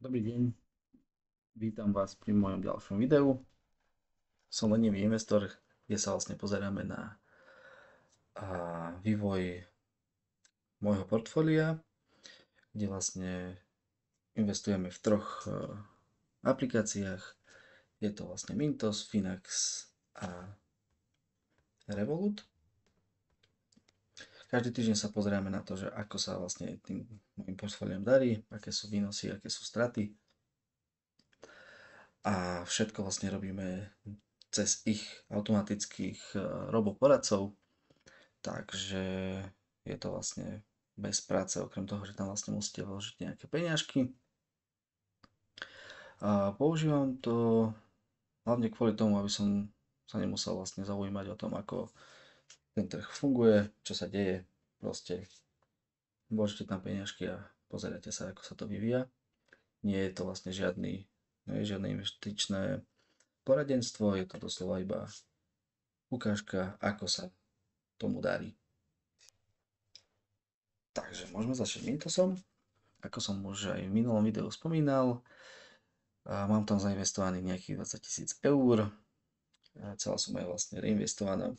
Dobrý deň, vítam vás pri mojom ďalšom videu. Som lenivý investor, kde sa vlastne pozeráme na vývoj môjho portfólia, kde vlastne investujeme v troch aplikáciách. Je to vlastne Mintos, Finax a Revolut. Každý týždeň sa pozeráme na to, že ako sa vlastne tým môjim portfóliom darí, aké sú výnosy, aké sú straty. A všetko vlastne robíme cez ich automatických roboporadcov. Takže je to vlastne bez práce, okrem toho, že tam vlastne musíte vložiť nejaké peňažky. A používam to hlavne kvôli tomu, aby som sa nemusel vlastne zaujímať o tom, ako ten trh funguje, čo sa deje. Proste vložíte tam peňažky a pozeráte sa, ako sa to vyvíja. Nie je to vlastne žiadne investičné poradenstvo, je to doslova iba ukážka, ako sa tomu darí. Takže môžeme začať Mintosom. Ako som už aj v minulom videu spomínal, mám tam zainvestovaných nejakých 20 000 eur. Celá suma je vlastne reinvestovaná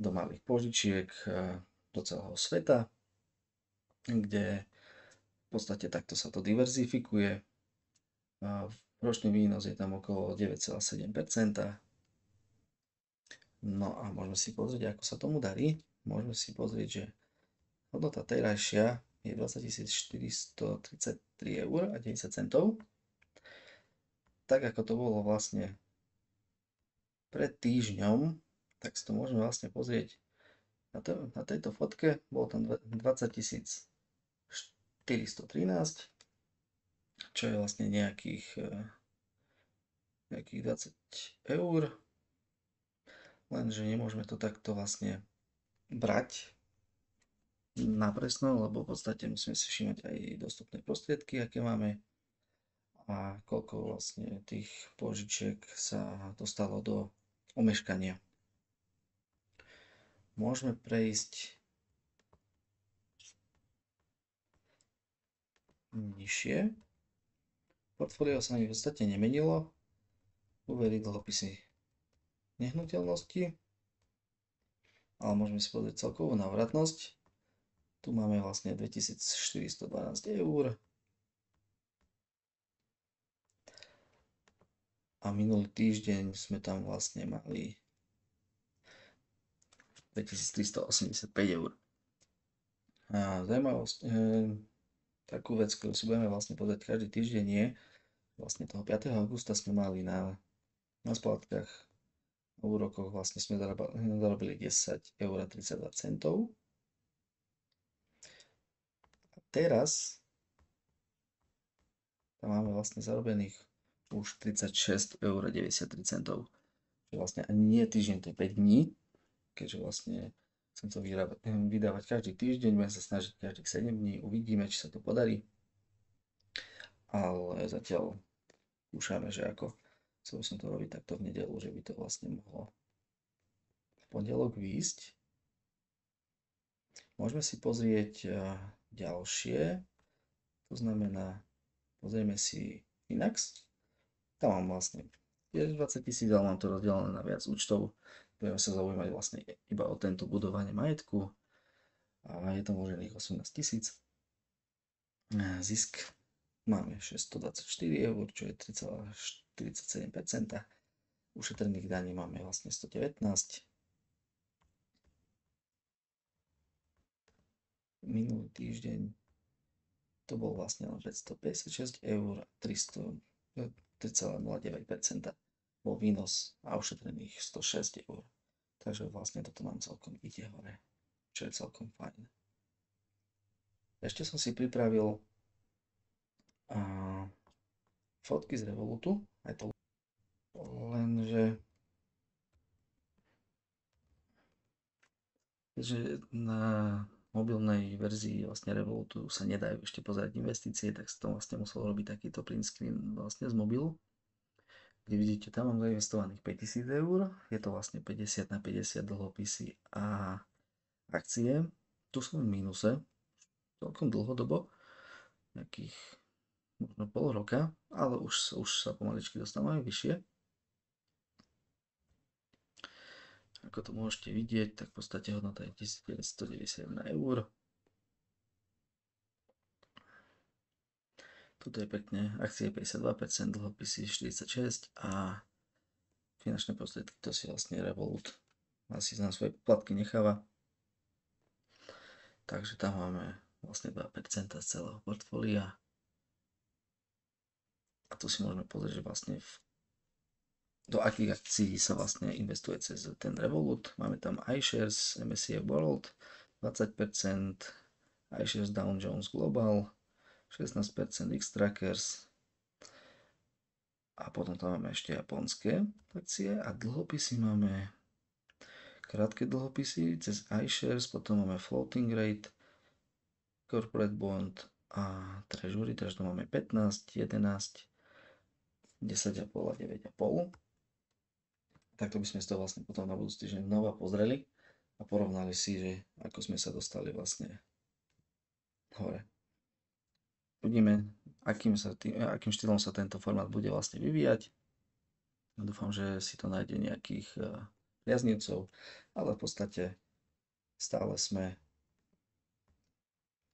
do malých požičiek do celého sveta, kde v podstate takto sa to diverzifikuje. Ročný výnos je tam okolo 9,7%. No a môžeme si pozrieť, ako sa tomu darí. Môžeme si pozrieť, že hodnota terajšia je 20 433 eur a 90 centov. Tak ako to bolo vlastne pred týždňom, tak si to môžeme vlastne pozrieť na tejto fotke. Bolo tam 20 413, čo je vlastne nejakých 20 eur. Lenže nemôžeme to takto vlastne brať na presno, lebo v podstate musíme si všímať aj dostupné prostriedky, aké máme a koľko vlastne tých požičiek sa dostalo do omeškania. Môžeme prejsť nižšie. Portfólio sa mi v podstate nemenilo. Úvery, dlhopisy, nehnuteľnosti. Ale môžeme si pozrieť celkovú návratnosť. Tu máme vlastne 2412 eur. A minulý týždeň sme tam vlastne mali 2385 eur. A zaujímavosť, takú vec, ktorú si budeme vlastne pozrieť každý týždeň je, vlastne toho 5. augusta sme mali na splátkach a úrokoch vlastne sme zarobili 10 eur a 32 centov. A teraz tam máme vlastne zarobených už 36 eur a 93 centov. Čiže vlastne ani nie týždeň, to je 5 dní, keďže vlastne chcem to vydávať každý týždeň, budem sa snažiť každých 7 dní, uvidíme, či sa to podarí. Ale zatiaľ skúšame, že ako chcel som to robiť takto v nedelu, že by to vlastne mohlo v pondelok výjsť. Môžeme si pozrieť ďalšie, to znamená, pozrieme si Finax. Tam mám vlastne 20 000, ale mám to rozdelené na viac účtov. Budeme sa zaujímať vlastne iba o tento budovanie majetku. A je tam vložených 18 000. Zisk máme 624 eur, čo je 3,47%. Ušetrených daní máme vlastne 119. Minulý týždeň to bol vlastne len 556 eur, 3,09% bol výnos a ušetrených 106 eur. Takže vlastne toto nám celkom ide hore, čo je celkom fajn. Ešte som si pripravil fotky z Revolutu, aj to lenže na mobilnej verzii vlastne Revolutu sa nedajú ešte pozerať investície, tak som vlastne musel robiť takýto print screen vlastne z mobilu, kde vidíte, tam mám zainvestovaných 5000 eur, je to vlastne 50 na 50 dlhopisy a akcie. Tu som v mínuse celkom dlhodobo, nejakých možno pol roka, ale už sa pomaličky dostávame vyššie. Ako to môžete vidieť, tak v podstate hodnota je 1991 eur. Tuto je pekne, akcie 52%, dlhopisy 46% a finančné prostriedky, to si vlastne Revolut asi na svoje poplatky necháva. Takže tam máme vlastne 2% z celého portfólia. A tu si môžeme pozrieť, že vlastne do akých akcií sa vlastne investuje cez ten Revolut. Máme tam iShares, MSCI World 20%, iShares Dow Jones Global 16%, Xtrackers a potom tam máme ešte japonské akcie a dlhopisy máme krátke dlhopisy cez iShares, potom máme Floating Rate, Corporate Bond a Treasury, takže tu máme 15, 11, 10,5 a 9,5. Takto by sme si to vlastne potom na budúci týždeň znova pozreli a porovnali si, že ako sme sa dostali vlastne hore. Uvidíme, akým štýlom sa tento formát bude vlastne vyvíjať. Dúfam, že si to nájde nejakých priaznivcov, ale v podstate stále sme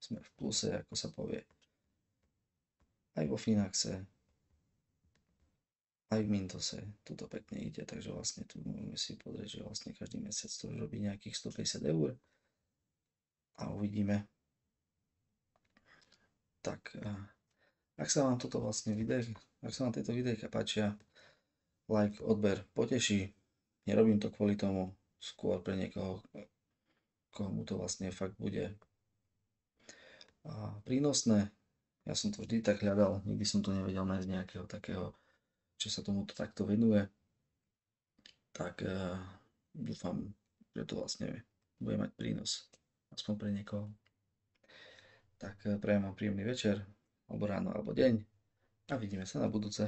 v pluse, ako sa povie. Aj vo Finaxe, aj v Mintose, tuto pekne ide, takže vlastne tu môžeme si pozrieť, že vlastne každý mesiac to robí nejakých 150 eur a uvidíme. Tak, ak sa vám toto vlastne ak sa vám tieto videjka páčia, like, odber poteší, nerobím to kvôli tomu, skôr pre niekoho, komu to vlastne fakt bude prínosné. Ja som to vždy tak hľadal, nikdy som to nevedel nájsť nejakého takého, čo sa tomuto takto venuje. Tak dúfam, že to vlastne bude mať prínos, aspoň pre niekoho. Tak prajem vám príjemný večer, alebo ráno, alebo deň a vidíme sa na budúce.